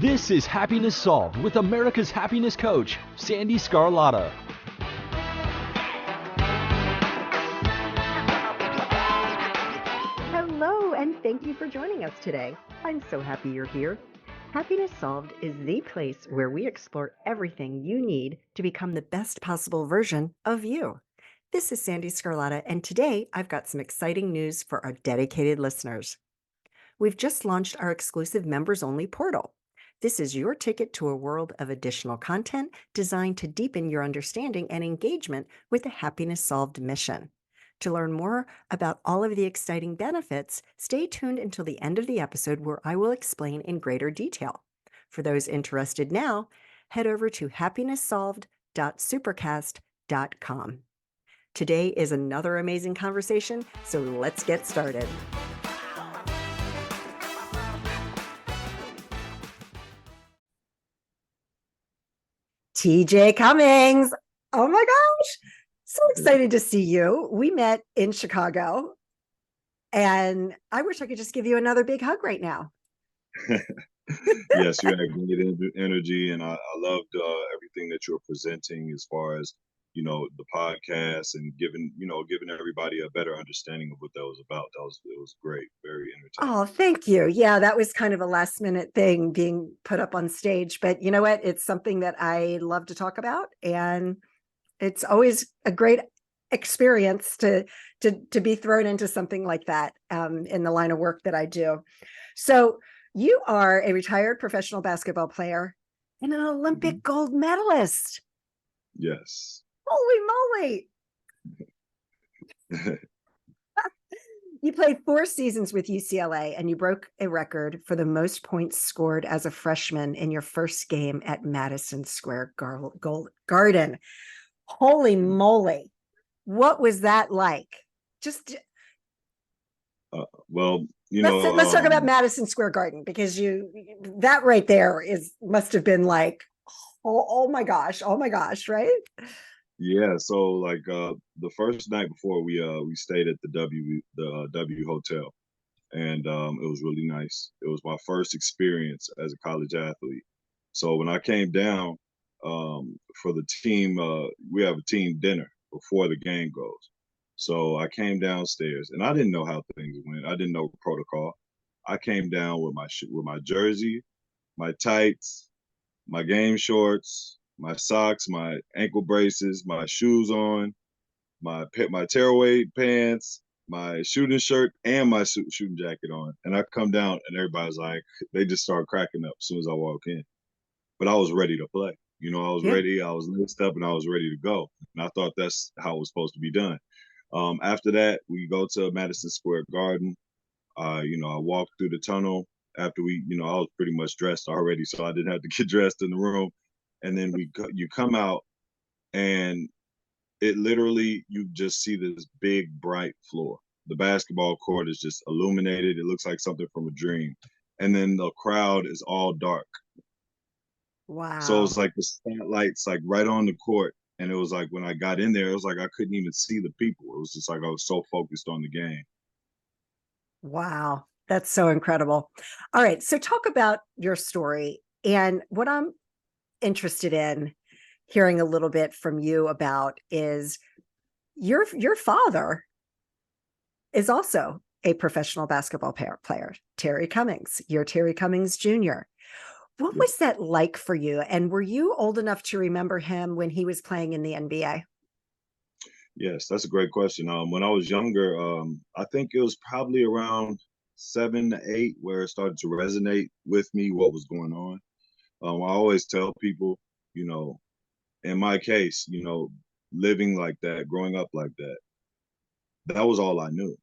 This is Happiness Solved with America's happiness coach, Sandee Sgarlata. Hello, and thank you for joining us today. I'm so happy you're here. Happiness Solved is the place where we explore everything you need to become the best possible version of you. This is Sandee Sgarlata, and today I've got some exciting news for our dedicated listeners. We've just launched our exclusive members-only portal. This is your ticket to a world of additional content designed to deepen your understanding and engagement with the Happiness Solved mission. To learn more about all of the exciting benefits, stay tuned until the end of the episode where I will explain in greater detail. For those interested now, head over to happinesssolved.supercast.com. Today is another amazing conversation, so let's get started. TJ Cummings. Oh my gosh. So excited to see you. We met in Chicago, and I wish I could just give you another big hug right now. Yes, you had great energy, and I loved everything that you're presenting as far as, the podcast and giving everybody a better understanding of what that was about. It was great, very entertaining. Oh, thank you. Yeah, that was kind of a last minute thing being put up on stage, but you know what? It's something that I love to talk about, and it's always a great experience to be thrown into something like that in the line of work that I do. So you are a retired professional basketball player and an Olympic gold medalist. Yes. Holy moly. You played 4 seasons with UCLA, and you broke a record for the most points scored as a freshman in your first game at Madison Square Garden. Holy moly. What was that like? Just well, let's talk about Madison Square Garden, because that right there must have been like, oh my gosh, right? Yeah, so like the first night before we stayed at the W Hotel, and it was really nice. It was my first experience as a college athlete. So when I came down for the team, we have a team dinner before the game goes. So I came downstairs, and I didn't know how things went. I didn't know protocol. I came down with my jersey, my tights, my game shorts, my socks, my ankle braces, my shoes on, my tearaway pants, my shooting shirt, and my shooting jacket on. And I come down, and everybody's like, they just start cracking up as soon as I walk in. But I was ready to play. I was ready. I was laced up, and I was ready to go. And I thought that's how it was supposed to be done. After that, we go to Madison Square Garden. I walked through the tunnel after I was pretty much dressed already, so I didn't have to get dressed in the room. And then you come out, and it literally, you just see this big bright floor. The basketball court is just illuminated. It looks like something from a dream. And then the crowd is all dark. Wow. So it was like the spotlights like right on the court. And it was like when I got in there, it was like I couldn't even see the people. It was just like I was so focused on the game. Wow. That's so incredible. All right. So talk about your story. And what I'm interested in hearing a little bit from you about is your father is also a professional basketball player, Terry Cummings. You're Terry Cummings Jr. What was that like for you? And were you old enough to remember him when he was playing in the NBA? Yes, that's a great question. When I was younger, I think it was probably around 7 to 8 where it started to resonate with me what was going on. I always tell people, in my case, living like that, growing up like that, that was all I knew.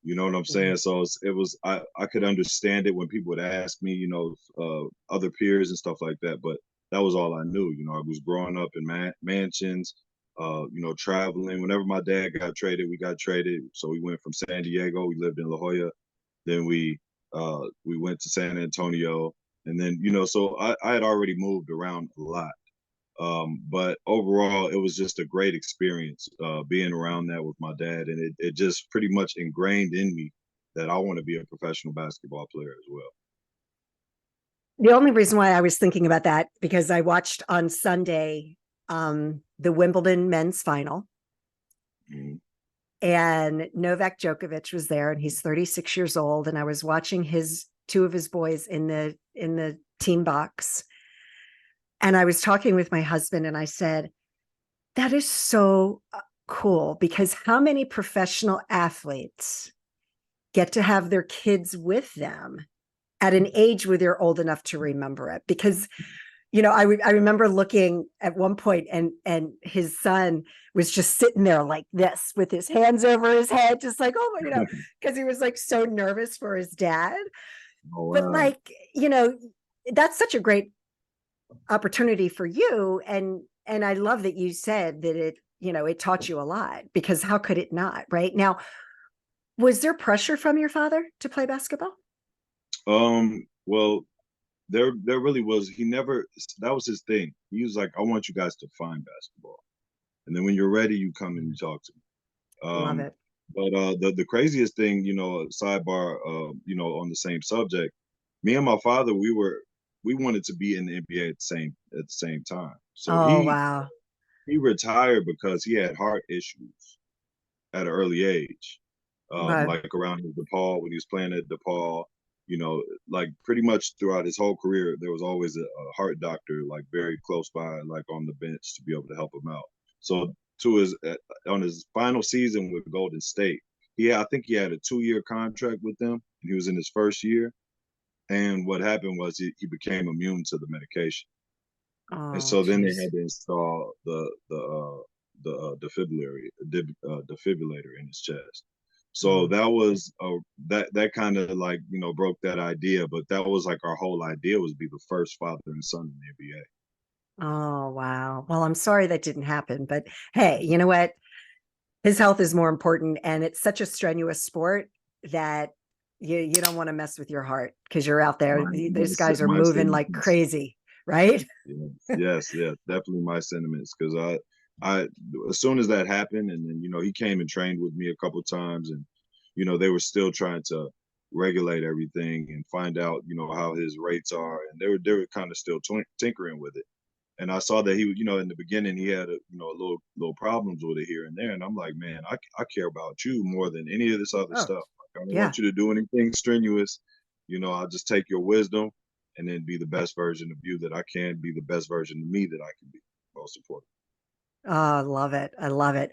You know what I'm saying? So I could understand it when people would ask me, other peers and stuff like that, but that was all I knew. I was growing up in mansions, traveling. Whenever my dad got traded, we got traded. So we went from San Diego, we lived in La Jolla. Then we went to San Antonio. And then, so I had already moved around a lot. But overall, it was just a great experience being around that with my dad. And it just pretty much ingrained in me that I want to be a professional basketball player as well. The only reason why I was thinking about that, because I watched on Sunday the Wimbledon men's final, Mhm. and Novak Djokovic was there, and he's 36 years old. And I was watching two of his boys in the team box. And I was talking with my husband, and I said, that is so cool, because how many professional athletes get to have their kids with them at an age where they're old enough to remember it? Because I remember looking at one point, and his son was just sitting there like this with his hands over his head, just like, oh, because he was like so nervous for his dad. Oh But wow. like, that's such a great opportunity for you. And I love that you said that it taught you a lot, because how could it not? Right now, was there pressure from your father to play basketball? Well, there really was. He never. That was his thing. He was like, I want you guys to find basketball, and then when you're ready, you come and you talk to me. Love Um, it. but the craziest thing, sidebar, on the same subject, me and my father, we wanted to be in the NBA at the same time. So Oh, he wow. he retired because he had heart issues at an early age, Okay. like around his DePaul when he was playing at DePaul. Like pretty much throughout his whole career, there was always a heart doctor like very close by, like on the bench to be able to help him out. So to his on his final season with Golden State, I think he had a 2-year contract with them, and he was in his first year. And what happened was he became immune to the medication, and Oh, so then they geez. had to install defibrillator in his chest. So Mm. that was that kind of like broke that idea, but that was like our whole idea was be the first father and son in the NBA. Oh, wow. Well, I'm sorry that didn't happen, but hey, you know what? His health is more important, and it's such a strenuous sport that you don't want to mess with your heart, because you're out there. These guys are My moving like sentiments. crazy, right? Yes, definitely my sentiments. Because I, as soon as that happened, and then he came and trained with me a couple times, and they were still trying to regulate everything and find out how his rates are, and they were kind of still tinkering with it. And I saw that he was, in the beginning he had a little problems with it here and there, and I'm like, man, I care about you more than any of this other Oh, stuff. Like, I don't yeah. want you to do anything strenuous. I'll just take your wisdom and then be the best version of you that I can, be the best version of me that I can be. Most important. Oh, I love it. I love it.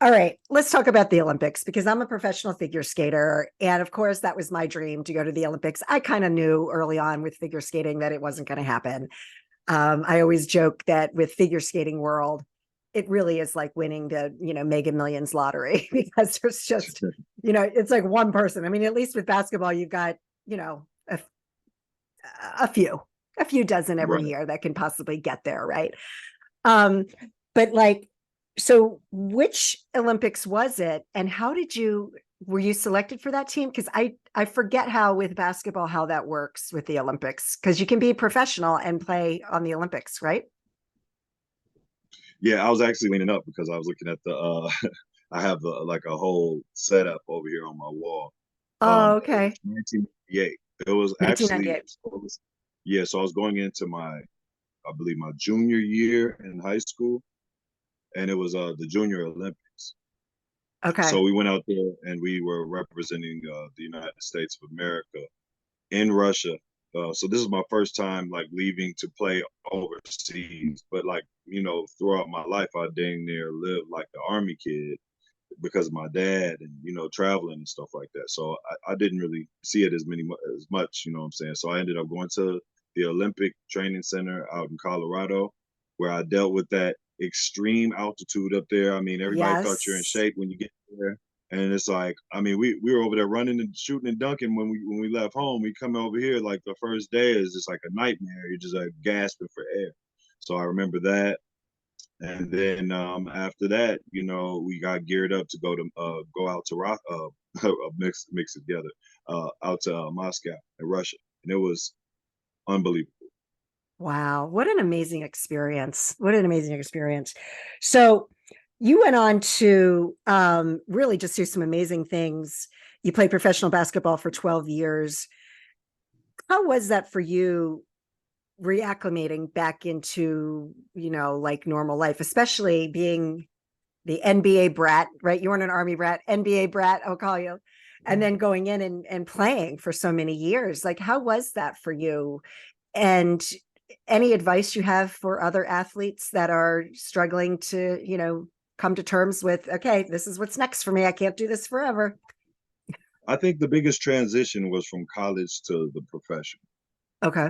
All right, let's talk about the Olympics, because I'm a professional figure skater. And of course, that was my dream, to go to the Olympics. I kind of knew early on with figure skating that it wasn't going to happen. I always joke that with figure skating world, it really is like winning the, Mega Millions lottery, because there's just, it's like one person. I mean, at least with basketball, you've got, a, a few, a few dozen every Right. year that can possibly get there. Right. Um, but like, so which Olympics was it, and how were you selected for that team? Because I forget how with basketball how that works with the Olympics, because you can be professional and play on the Olympics, right? Yeah, I was actually leaning up because I was looking at the I have like a whole setup over here on my wall. Oh, It was okay. 1998. It was actually 1998. yeah, so I was going into I believe my junior year in high school, and it was the Junior Olympics. Okay. So we went out there and we were representing the United States of America in Russia. So this is my first time like leaving to play overseas, but like throughout my life, I dang near lived like the army kid because of my dad and traveling and stuff like that. So I didn't really see it as much, what I'm saying. So I ended up going to the Olympic Training Center out in Colorado, where I dealt with that extreme altitude up there. I mean, everybody thought you're in Yes. shape when you get there. And it's like, I mean, we were over there running and shooting and dunking when we left home. We come over here like the first day is just like a nightmare. You're just like gasping for air. So I remember that. And then after that, we got geared up to go out to mix it together, out to Moscow in Russia, and it was unbelievable. Wow. What an amazing experience. What an amazing experience. So you went on to really just do some amazing things. You played professional basketball for 12 years. How was that for you? reacclimating back into, like normal life, especially being the NBA brat, right? You weren't an Army brat, NBA brat, I'll call you. And then going in and playing for so many years. Like, how was that for you? And any advice you have for other athletes that are struggling to, come to terms with, okay, this is what's next for me. I can't do this forever. I think the biggest transition was from college to the profession. Okay.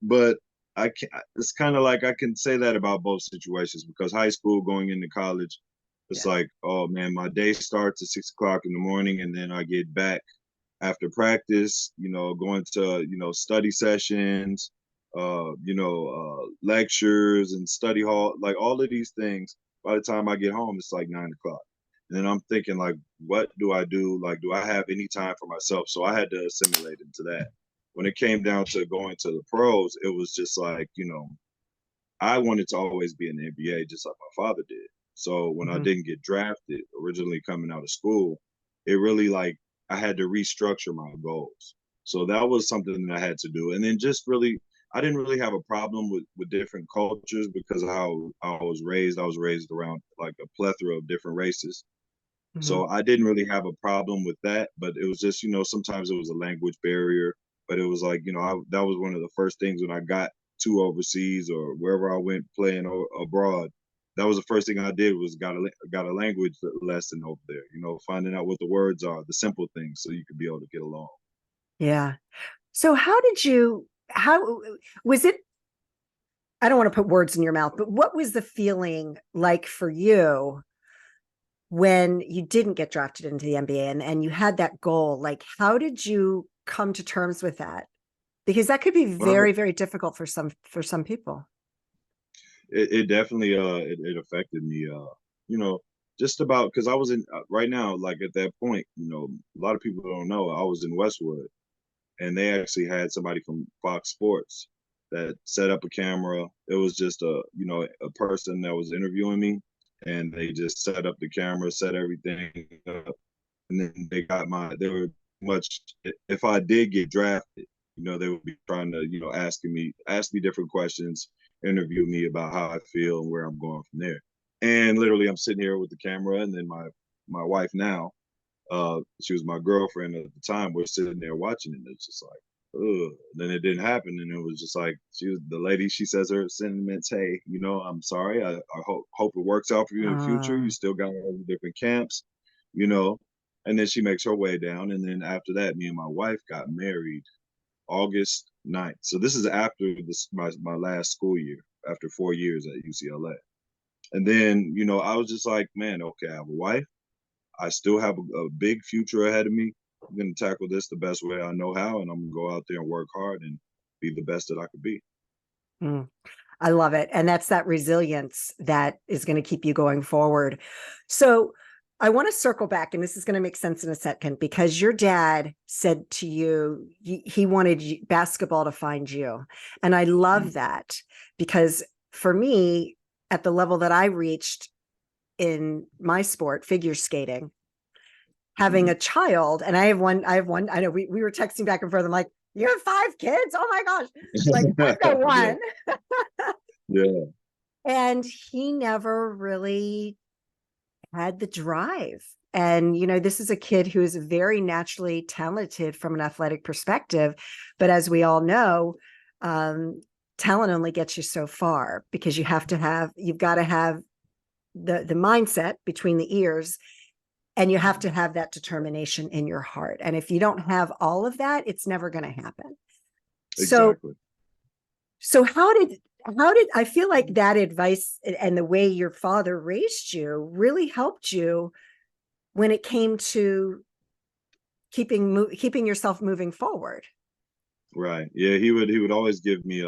But I can it's kind of like I can say that about both situations because high school going into college, it's Yeah. like, oh man, my day starts at 6 o'clock in the morning and then I get back after practice, going to, study sessions, lectures and study hall, like all of these things. By the time I get home, it's like 9 o'clock. And then I'm thinking like, what do I do? Like, do I have any time for myself? So I had to assimilate into that. When it came down to going to the pros, it was just like, I wanted to always be in the NBA just like my father did. So when I Mhm. didn't get drafted originally coming out of school, it really like I had to restructure my goals. So that was something that I had to do. And then just really, I didn't really have a problem with different cultures because of how I was raised. I was raised around like a plethora of different races. Mhm. So I didn't really have a problem with that, but it was just, sometimes it was a language barrier, but it was like, that was one of the first things when I got to overseas or wherever I went playing abroad. That was the first thing I did was got a language lesson over there, finding out what the words are, the simple things so you could be able to get along. Yeah. So how was it? I don't want to put words in your mouth, but what was the feeling like for you when you didn't get drafted into the NBA and you had that goal? Like, how did you come to terms with that? Because that could be Well, very, very difficult for some people. it definitely it affected me you know just about because I was in right now like at that point a lot of people don't know I was in Westwood and they actually had somebody from Fox Sports that set up a camera. It was just a person that was interviewing me, and they just set up the camera, set everything up, and then they were much. If I did get drafted, they would be trying to ask me different questions, interview me about how I feel and where I'm going from there. And literally, I'm sitting here with the camera, and then my wife now she was my girlfriend at the time. We're sitting there watching it. And it's just like, ugh. And then it didn't happen. And it was just like, she was the lady, she says her sentiments, hey, I'm sorry. I hope it works out for you in the future. Uh, You still got all the different camps, you know. And then she makes her way down. And then after that, me and my wife got married August 9th. So this is after my last school year, after 4 years at UCLA. And then, I was just like, man, okay, I have a wife. I still have a big future ahead of me. I'm going to tackle this the best way I know how, and I'm going to go out there and work hard and be the best that I could be. mm. I love it. And that's that resilience that is going to keep you going forward. So I want to circle back, and this is going to make sense in a second, because your dad said to you, he wanted basketball to find you. And I love that because for me, at the level that I reached in my sport, figure skating, having Mm-hmm. a child, and I have one, I know we were texting back and forth. I'm like, you have 5 kids? Oh my gosh. Like, I've got Yeah, one. yeah, And he never really had the drive. And, this is a kid who is very naturally talented from an athletic perspective. But as we all know, talent only gets you so far because you've got to have the mindset between the ears, and you have to have that determination in your heart. And if you don't have all of that, it's never going to happen. So exactly. So how did I feel like that advice and the way your father raised you really helped you when it came to keeping yourself moving forward? Right. Yeah, he would always give me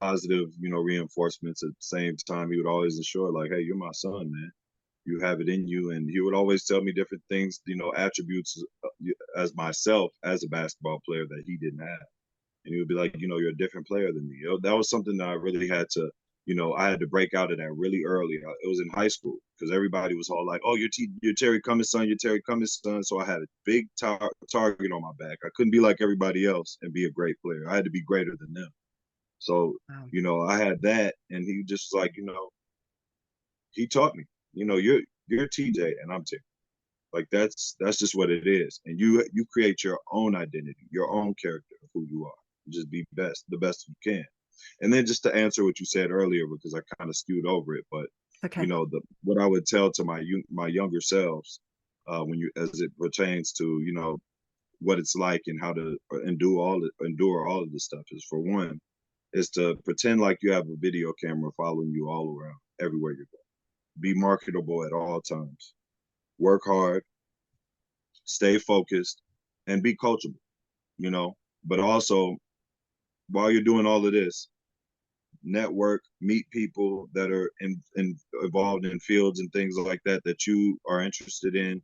positive, reinforcements at the same time. He would always ensure like, hey, you're my son, man. You have it in you. And he would always tell me different things, attributes as myself as a basketball player that he didn't have. And he would be like, you're a different player than me. That was something that I really had to, I had to break out of that really early. It was in high school because everybody was all like, oh, you're Terry Cummings' son, you're Terry Cummings' son. So I had a big target on my back. I couldn't be like everybody else and be a great player. I had to be greater than them. So, Wow. I had that, and he just was like, he taught me, you're TJ and I'm Tim. Like that's just what it is. And you create your own identity, your own character of who you are. Just be the best you can. And then just to answer what you said earlier, because I kind of skewed over it, but Okay. what I would tell to my younger selves, when you as it pertains to what it's like and how to endure all of this stuff is, for one, is to pretend like you have a video camera following you all around everywhere you go. Be marketable at all times. Work hard, stay focused, and be coachable, you know. But also, while you're doing all of this, network, meet people that are involved in fields and things like that that you are interested in,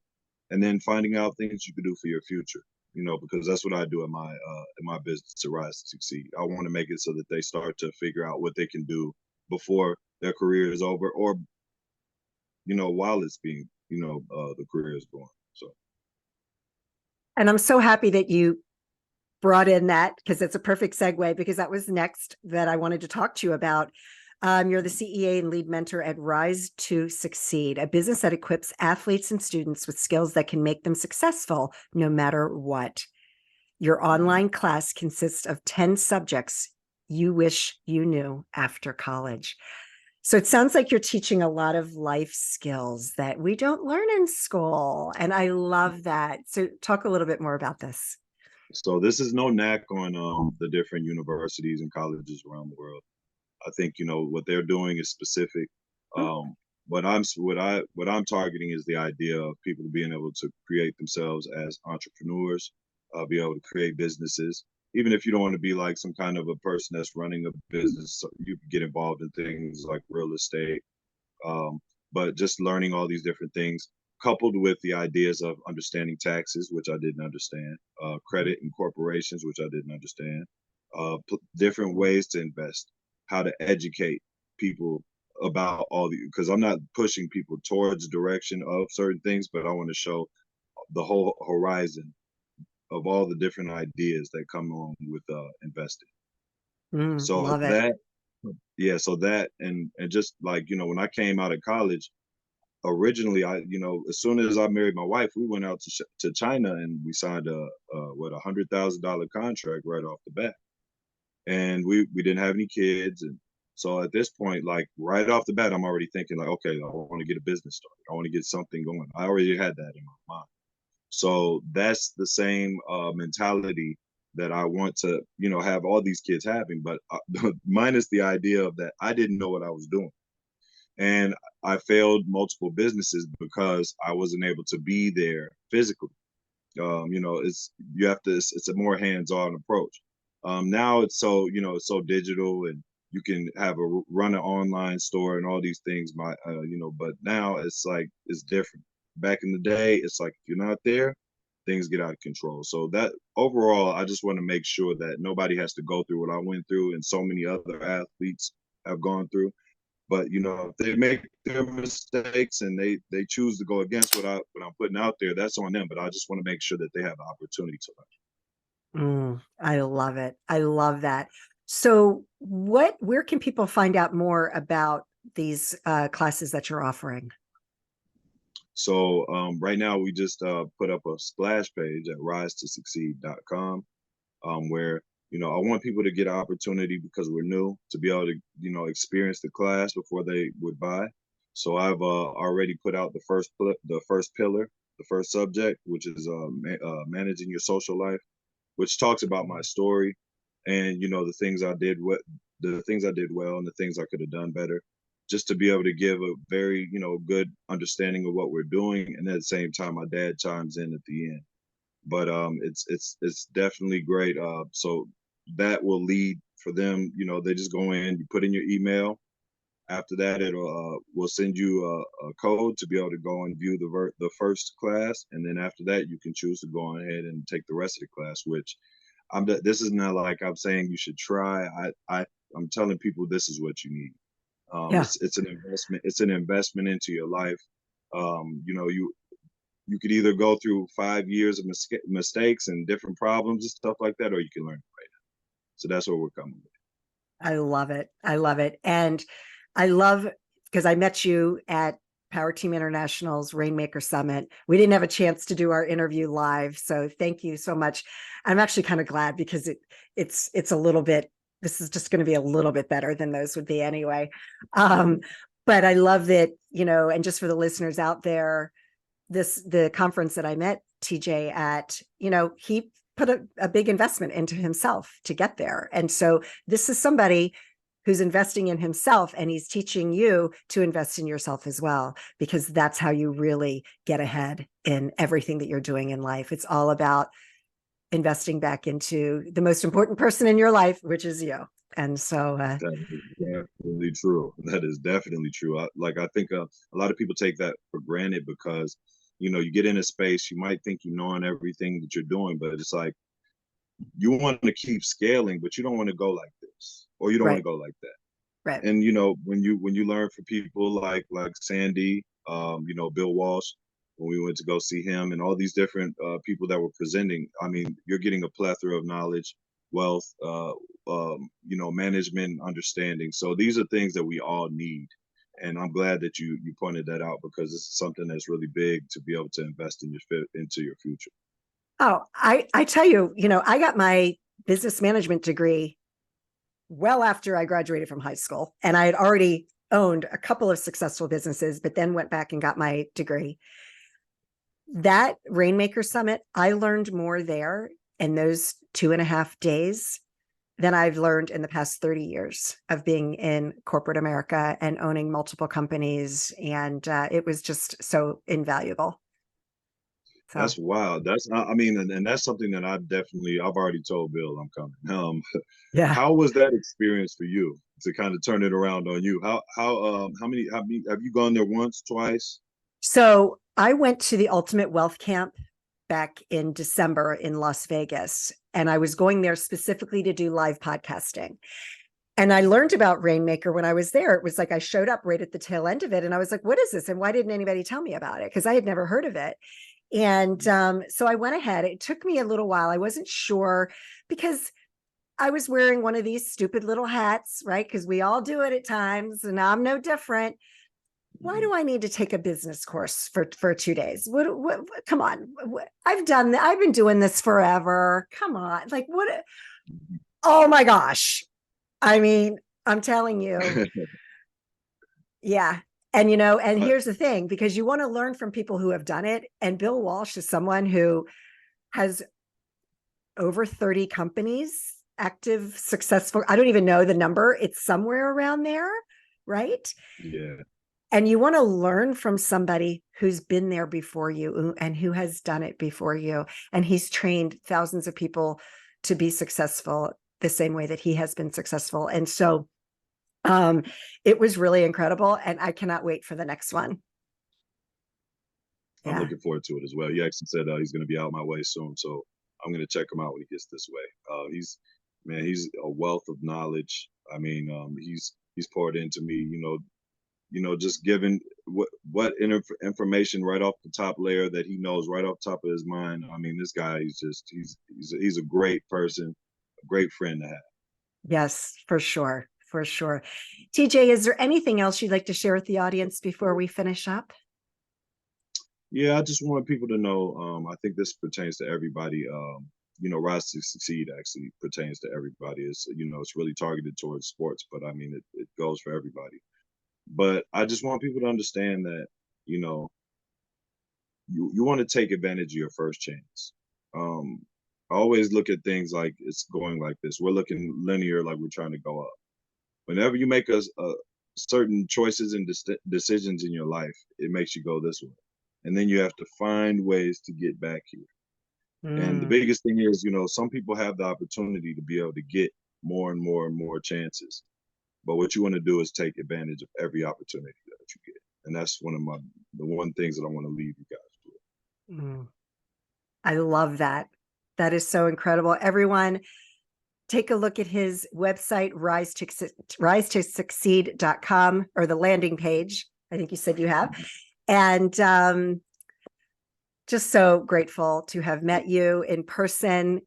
then finding out things you can do for your future. Because that's what I do in my business to rise to succeed. I want to make it so that they start to figure out what they can do before their career is over, or while it's being the career is going. So. And I'm so happy that you brought in that, because it's a perfect segue, because that was next that I wanted to talk to you about. You're the CEA and lead mentor at Rise to Succeed, a business that equips athletes and students with skills that can make them successful no matter what. Your online class consists of 10 subjects you wish you knew after college. So it sounds like you're teaching a lot of life skills that we don't learn in school. And I love that. So talk a little bit more about this. So this is no knack on the different universities and colleges around the world. I think what they're doing is specific. What I'm targeting is the idea of people being able to create themselves as entrepreneurs, be able to create businesses. Even if you don't want to be like some kind of a person that's running a business, so you can get involved in things like real estate, um, but just learning all these different things, coupled with the ideas of understanding taxes, which I didn't understand, credit and corporations, which I didn't understand, different ways to invest, how to educate people about all the, because I'm not pushing people towards direction of certain things, but I want to show the whole horizon of all the different ideas that come along with investing. So Love it. that, yeah, so that, and just like when I came out of college, originally, as soon as I married my wife, we went out to China and we signed $100,000 contract right off the bat, and we didn't have any kids, and so at this point, like right off the bat, I'm already thinking like, okay, I want to get a business started. I want to get something going. I already had that in my mind. So that's the same mentality that I want to, have all these kids having, but minus the idea of that I didn't know what I was doing. And I failed multiple businesses because I wasn't able to be there physically. It's a more hands-on approach. Now it's so digital, and you can run an online store and all these things. But now it's different. Back in the day, it's like if you're not there, things get out of control. So that overall, I just want to make sure that nobody has to go through what I went through and so many other athletes have gone through. But if they make their mistakes and they choose to go against what I'm putting out there, that's on them. But I just want to make sure that they have the opportunity to learn. I love it. I love that. So where can people find out more about these classes that you're offering? So right now we just put up a splash page at risetosucceed.com, where I want people to get an opportunity because we're new to be able to experience the class before they would buy. So I've already put out the first pillar, the first subject, which is managing your social life, which talks about my story and the things I did well and the things I could have done better, just to be able to give a very good understanding of what we're doing, and at the same time my dad chimes in at the end. But it's definitely great. So that will lead for them. They just go in, you put in your email. After that, it'll we'll send you a code to be able to go and view the first class, and then after that, you can choose to go on ahead and take the rest of the class. Which this is not like I'm saying you should try. I'm telling people this is what you need. Yeah. It's an investment. It's an investment into your life. You could either go through 5 years of mistakes and different problems and stuff like that, or you can learn right now. So that's what we're coming with. I love it. I love it. And I love, because I met you at Power Team International's Rainmaker Summit. We didn't have a chance to do our interview live, so thank you so much. I'm actually kind of glad because it's a little bit, this is just going to be a little bit better than those would be anyway. But I love that, and just for the listeners out there, the conference that I met TJ at, he put a big investment into himself to get there. And so this is somebody who's investing in himself, and he's teaching you to invest in yourself as well, because that's how you really get ahead in everything that you're doing in life. It's all about investing back into the most important person in your life, which is you. And so That is definitely true. That is definitely true. I think a lot of people take that for granted because, you get in a space, you might think you know on everything that you're doing, but it's like you want to keep scaling, but you don't want to go like this, or you don't want to right, go like that. right. And when you learn from people like Sandee, Bill Walsh, when we went to go see him, and all these different people that were presenting, I mean, you're getting a plethora of knowledge, wealth, management, understanding. So these are things that we all need. And I'm glad that you pointed that out, because this is something that's really big to be able to invest into your future. Oh, I tell you, I got my business management degree well after I graduated from high school, and I had already owned a couple of successful businesses, but then went back and got my degree. That Rainmaker Summit, I learned more there in those 2.5 days than I've learned in the past 30 years of being in corporate America and owning multiple companies. And it was just so invaluable. So, That's wild. I mean, and that's something that I've already told Bill I'm coming. yeah. How was that experience for you to kind of turn it around on you? How many have you gone there once, twice? So I went to the Ultimate Wealth Camp back in December in Las Vegas, and I was going there specifically to do live podcasting. And I learned about Rainmaker when I was there. It was like I showed up right at the tail end of it, and I was like, what is this? And why didn't anybody tell me about it? Because I had never heard of it. And so I went ahead. It took me a little while. I wasn't sure because I was wearing one of these stupid little hats, right? Because we all do it at times, and I'm no different. Why do I need to take a business course for 2 days? What come on. I've done that. I've been doing this forever. Come on. Like what? Oh my gosh. I mean, I'm telling you, yeah. And and But here's the thing, because you want to learn from people who have done it. And Bill Walsh is someone who has over 30 companies, active, successful. I don't even know the number. It's somewhere around there, right? yeah, And you want to learn from somebody who's been there before you and who has done it before you. And he's trained thousands of people to be successful the same way that he has been successful. And so it was really incredible. And I cannot wait for the next one. I'm Yeah. looking forward to it as well. He actually said he's going to be out my way soon, so I'm going to check him out when he gets this way. He's a wealth of knowledge. I mean, he's poured into me. Just giving information right off the top layer that he knows right off the top of his mind. I mean, this guy, he's a great person, a great friend to have. Yes, for sure. For sure. TJ, is there anything else you'd like to share with the audience before we finish up? Yeah, I just want people to know. I think this pertains to everybody. Rise to succeed actually pertains to everybody. It's really targeted towards sports, but I mean, it goes for everybody. But I just want people to understand that, you know, you want to take advantage of your first chance. Um, I always look at things like it's going like this. We're looking linear, like we're trying to go up. Whenever you make a certain choices and decisions in your life, it makes you go this way. And then you have to find ways to get back here. And the Mm, biggest thing is, some people have the opportunity to be able to get more and more and more chances. But what you want to do is take advantage of every opportunity that you get. And that's the one things that I want to leave you guys with. mm. I love that. That is so incredible. Everyone, take a look at his website, rise to succeed.com, or the landing page. I think you said you have. And just so grateful to have met you in person.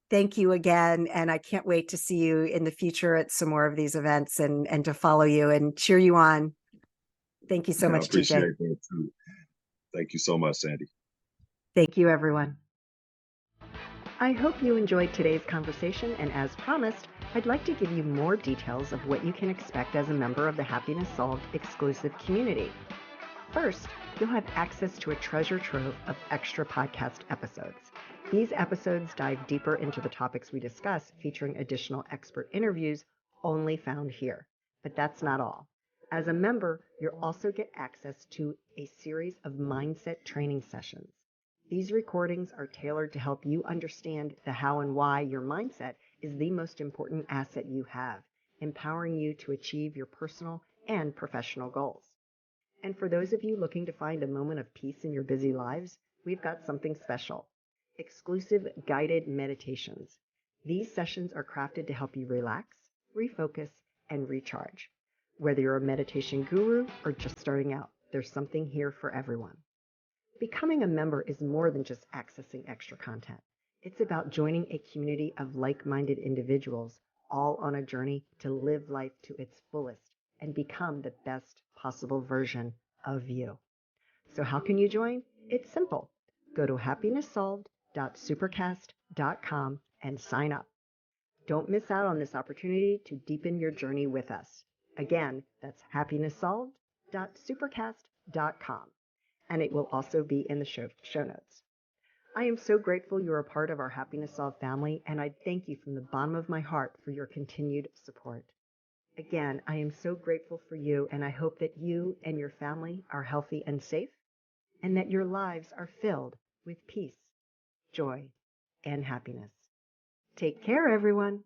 Thank you again. And I can't wait to see you in the future at some more of these events and to follow you and cheer you on. Thank you so I much, TJ. appreciate that too. Thank you so much, Sandee. Thank you, everyone. I hope you enjoyed today's conversation, and as promised, I'd like to give you more details of what you can expect as a member of the Happiness Solved exclusive community. First, you'll have access to a treasure trove of extra podcast episodes. These episodes dive deeper into the topics we discuss, featuring additional expert interviews only found here. But that's not all. As a member, you'll also get access to a series of mindset training sessions. These recordings are tailored to help you understand the how and why your mindset is the most important asset you have, empowering you to achieve your personal and professional goals. And for those of you looking to find a moment of peace in your busy lives, we've got something special. Exclusive guided meditations. These sessions are crafted to help you relax, refocus, and recharge. Whether you're a meditation guru or just starting out, there's something here for everyone. Becoming a member is more than just accessing extra content. It's about joining a community of like-minded individuals, all on a journey to live life to its fullest and become the best possible version of you. So how can you join? It's simple. Go to happinesssolved.supercast.com and sign up. Don't miss out on this opportunity to deepen your journey with us. Again, that's happinesssolved.supercast.com. And it will also be in the show notes. I am so grateful you're a part of our Happiness Solved family, and I thank you from the bottom of my heart for your continued support. Again, I am so grateful for you, and I hope that you and your family are healthy and safe, and that your lives are filled with peace, joy, and happiness. Take care, everyone.